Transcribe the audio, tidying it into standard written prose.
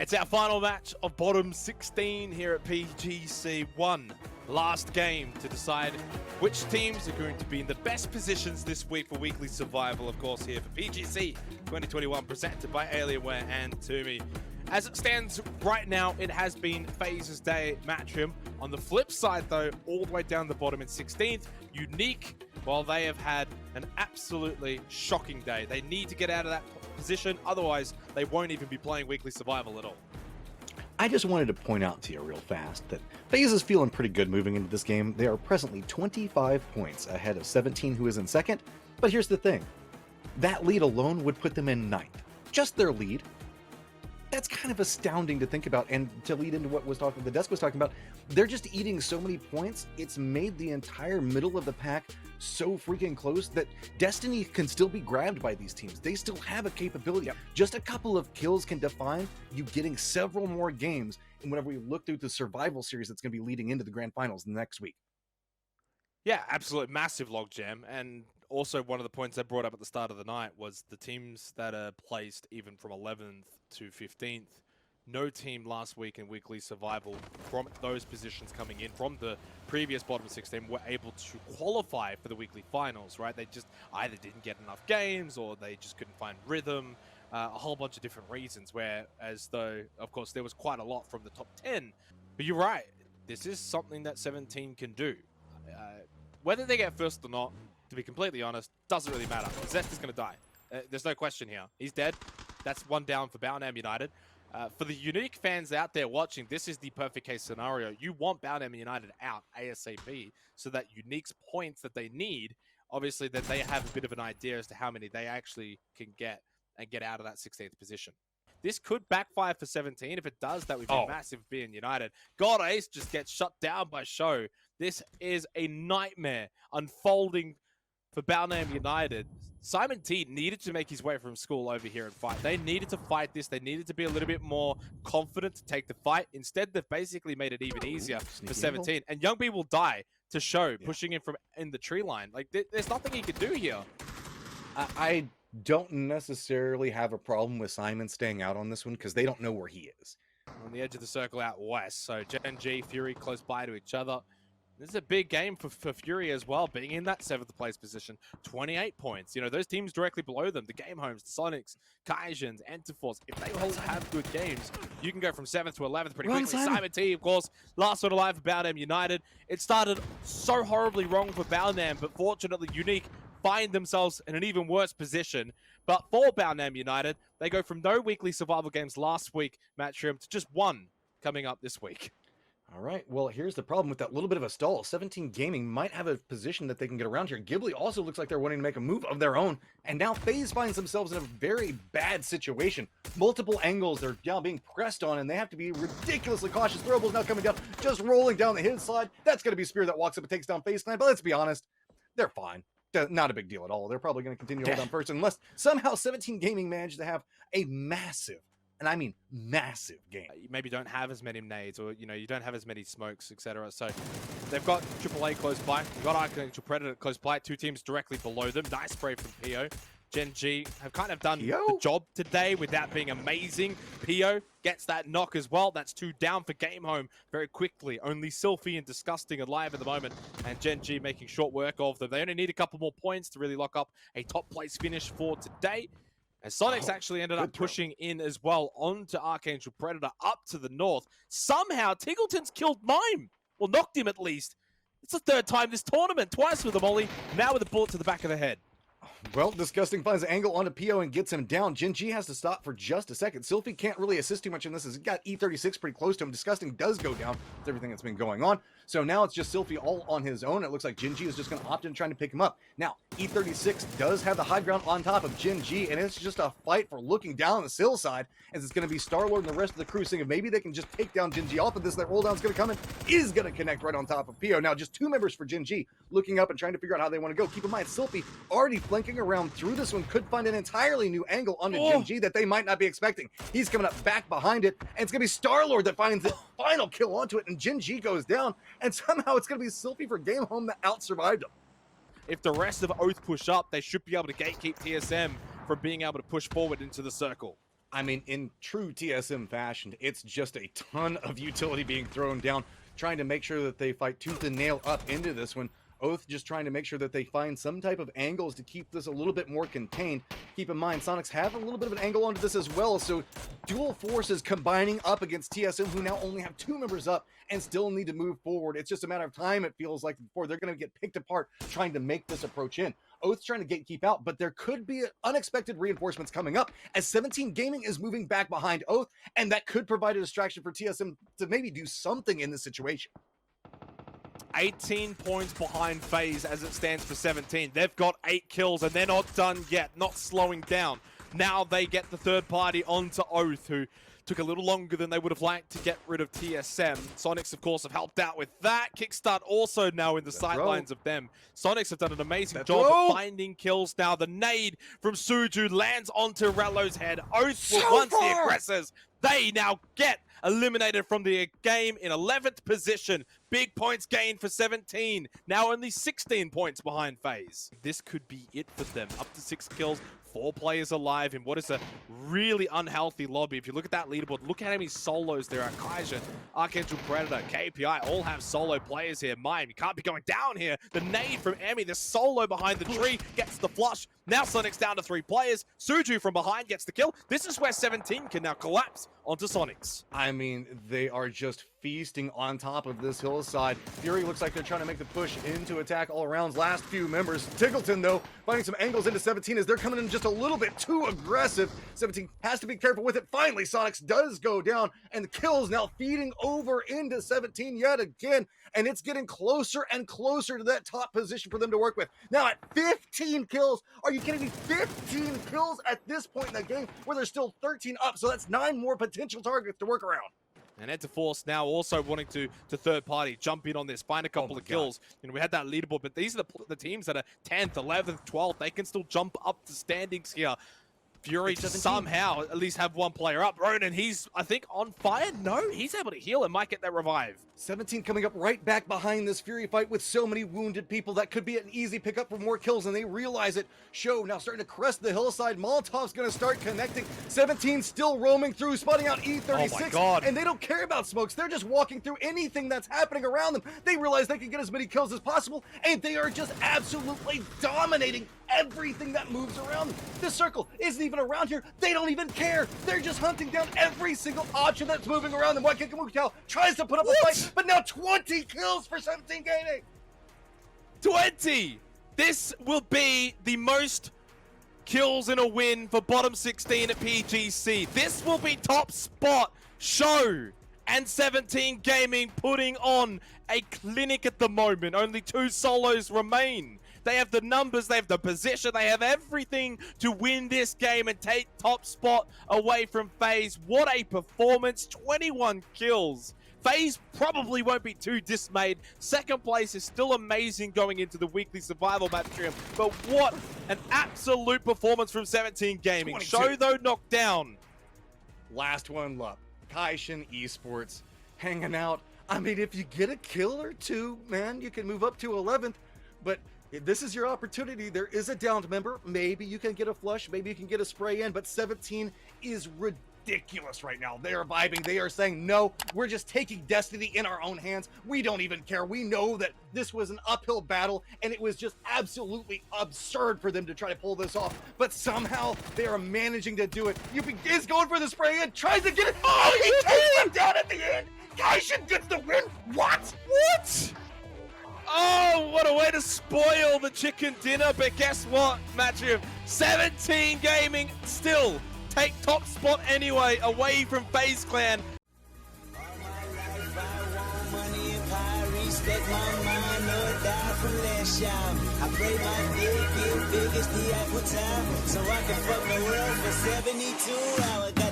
It's our final match of bottom 16 here at PGC 1. Last game to decide which teams are going to be in the best positions this week for weekly survival, of course, here for PGC 2021, presented by Alienware and Toomey. As it stands right now, it has been FaZe's day, Matchroom. On the flip side, though, all the way down the bottom in 16th, Unique, well, they have had an absolutely shocking day. They need to get out of that position, otherwise they won't even be playing weekly survival at all. I just wanted to point out to you real fast that FaZe is feeling pretty good moving into this game. They are presently 25 points ahead of 17, who is in second. But here's the thing. That lead alone would put them in 9th. Just their lead. That's kind of astounding to think about, and to lead into what the desk was talking about, they're just eating so many points, it's made the entire middle of the pack so freaking close that Destiny can still be grabbed by these teams. They still have a capability. Yep. Just a couple of kills can define you getting several more games, and whenever we look through the survival series that's going to be leading into the grand finals next week. Yeah, absolutely massive logjam, and also one of the points I brought up at the start of the night was the teams that are placed even from 11th to 15th. No team last week in weekly survival from those positions coming in from the previous bottom 16 were able to qualify for the weekly finals, right? They just either didn't get enough games or they just couldn't find rhythm, a whole bunch of different reasons, whereas though, of course, there was quite a lot from the top 10. But you're right, this is something that 17 can do. Whether they get first or not, to be completely honest, doesn't really matter. Zest is going to die. There's no question here. He's dead. That's one down for Balnam United. For the Unique fans out there watching, this is the perfect case scenario. You want Balnam United out ASAP so that Unique's points that they need, obviously that they have a bit of an idea as to how many they actually can get and get out of that 16th position. This could backfire for 17. If it does, that would be massive for being United. God Ace just gets shut down by Show. This is a nightmare unfolding for Balnam United. Simon T needed to make his way from school over here and fight. They needed to fight this. They needed to be a little bit more confident to take the fight. Instead, they've basically made it even easier for 17. And Young B will die to Show, pushing him from in the tree line. Like, there's nothing he could do here. I don't necessarily have a problem with Simon staying out on this one because they don't know where he is. On the edge of the circle out west. So Gen G, Fury close by to each other. This is a big game for Fury as well, being in that 7th place position. 28 points. You know, those teams directly below them, the Game Homes, the Sonics, Kaijins, Enterforce, if they all have good games, you can go from 7th to 11th pretty quickly. Simon T, of course, last one alive for Balnam United. It started so horribly wrong for Balnam, but fortunately Unique find themselves in an even worse position. But for Balnam United, they go from no weekly survival games last week, Matchroom, to just one coming up this week. All right, well, here's the problem with that little bit of a stall. 17 Gaming might have a position that they can get around here. Ghibli also looks like they're wanting to make a move of their own, and now FaZe finds themselves in a very bad situation. Multiple angles, they're now being pressed on, and they have to be ridiculously cautious. Throwables now coming down, just rolling down the hillside. That's going to be Spear that walks up and takes down FaZe Clan, but let's be honest, they're fine. Not a big deal at all. They're probably going to continue to hold down first unless somehow 17 Gaming managed to have a massive, and I mean massive, game. You maybe don't have as many nades, or you don't have as many smokes, etc. So they've got AAA close by. They've got Archangel Predator close by. Two teams directly below them. Nice spray from PO. Gen G have kind of done the job today without being amazing. PO gets that knock as well. That's 2 down for Game Home very quickly. Only Sylphie and Disgusting alive at the moment, and Gen G making short work of them. They only need a couple more points to really lock up a top place finish for today. And Sonics actually ended up pushing in as well onto Archangel Predator up to the north. Somehow, Tiggleton's killed Mime. Well, knocked him at least. It's the 3rd time this tournament. Twice with the molly, now with a bullet to the back of the head. Well, Disgusting finds an angle onto PO and gets him down. Gen G has to stop for just a second. Sylphie can't really assist too much in this. He's got E36 pretty close to him. Disgusting does go down with everything that's been going on. So now it's just Sylphie all on his own. It looks like Gen G is just going to opt in trying to pick him up. Now, E36 does have the high ground on top of Gen G, and it's just a fight for looking down the hillside, as it's going to be Star-Lord and the rest of the crew saying if maybe they can just take down Gen G off of this. That roll down's going to come in, is going to connect right on top of PO. Now, just 2 members for Gen G looking up and trying to figure out how they want to go. Keep in mind, Sylphie already flanking around through this one, could find an entirely new angle onto Gen G that they might not be expecting. He's coming up back behind it, and it's going to be Star-Lord that finds the final kill onto it, and Gen G goes down, and somehow it's going to be Sylphie for Game Home that out-survived him. If the rest of Oath push up, they should be able to gatekeep TSM from being able to push forward into the circle. I mean, in true TSM fashion, it's just a ton of utility being thrown down, trying to make sure that they fight tooth and nail up into this one. Oath just trying to make sure that they find some type of angles to keep this a little bit more contained. Keep in mind, Sonics have a little bit of an angle onto this as well, so dual forces combining up against TSM, who now only have 2 members up and still need to move forward. It's just a matter of time, it feels like, before they're going to get picked apart trying to make this approach in. Oath's trying to keep out, but there could be unexpected reinforcements coming up as 17 Gaming is moving back behind Oath, and that could provide a distraction for TSM to maybe do something in this situation. 18 points behind FaZe as it stands for 17. They've got 8 kills and they're not done yet, not slowing down. Now they get the third party onto Oath, who took a little longer than they would have liked to get rid of TSM. Sonics, of course, have helped out with that. Kickstart also now in the sidelines of them. Sonics have done an amazing job of finding kills now. The nade from Suju lands onto Rello's head. Oath will once the aggressors. They now get eliminated from the game in 11th position. Big points gained for 17. Now only 16 points behind FaZe. This could be it for them. Up to 6 kills, 4 players alive in what is a really unhealthy lobby. If you look at that leaderboard, look at how many solos there are. Kaiser, Archangel Predator, KPI all have solo players here. Mime, you can't be going down here. The nade from Emmy, the solo behind the tree, gets the flush. Now Sonic's down to 3 players. Suju from behind gets the kill. This is where 17 can now collapse onto Sonics. I mean, they are just feasting on top of this hillside. Fury looks like they're trying to make the push into attack all around. Last few members. Tiggleton, though, finding some angles into 17 as they're coming in just a little bit too aggressive. 17 has to be careful with it. Finally, Sonics does go down, and the kills now feeding over into 17 yet again, and it's getting closer and closer to that top position for them to work with. Now at 15 kills. Are you kidding me? 15 kills at this point in the game where there's still 13 up, so that's 9 more potential targets to work around. And Enter Force now also wanting to third party jump in on this, find a couple of kills. You know, we had that leaderboard, but these are the teams that are 10th, 11th, 12th. They can still jump up to standings here. Fury somehow at least have 1 player up. Ronan, he's, I think, on fire. No, he's able to heal and might get that revive. 17 coming up right back behind this Fury fight with so many wounded people. That could be an easy pickup for more kills, and they realize it. Show now starting to crest the hillside. Molotov's going to start connecting. 17 still roaming through, spotting out E36. Oh my God. And they don't care about smokes. They're just walking through anything that's happening around them. They realize they can get as many kills as possible, and they are just absolutely dominating everything that moves around them. This circle isn't even around here. They don't even care. They're just hunting down every single option that's moving around them. Wakikamukutao tries to put up a fight, but now 20 kills for 17 Gaming. 20! This will be the most kills in a win for bottom 16 at PGC. This will be top spot. Show and 17 Gaming putting on a clinic at the moment. Only 2 solos remain. They have the numbers, they have the position, they have everything to win this game and take top spot away from FaZe. What a performance, 21 kills. FaZe probably won't be too dismayed. Second place is still amazing going into the weekly survival match stream, but what an absolute performance from 17 Gaming. 22. Show though knocked down. Last one left. Kaishin Esports hanging out. I mean, if you get a kill or 2, man, you can move up to 11th, but this is your opportunity. There is a downed member. Maybe you can get a flush. Maybe you can get a spray in, but 17 is ridiculous right now. They are vibing. They are saying, no, we're just taking destiny in our own hands. We don't even care. We know that this was an uphill battle, and it was just absolutely absurd for them to try to pull this off, but somehow they are managing to do it. Yuppie is going for the spray in, tries to get it. Oh, he takes them down at the end. Kaishin gets the win. What? What? Oh, what a way to spoil the chicken dinner, but guess what, Matthew? 17 Gaming still take top spot anyway, away from FaZe Clan. I pray my dick get big as the Apple Tower, so I can fuck the world for 72 hours.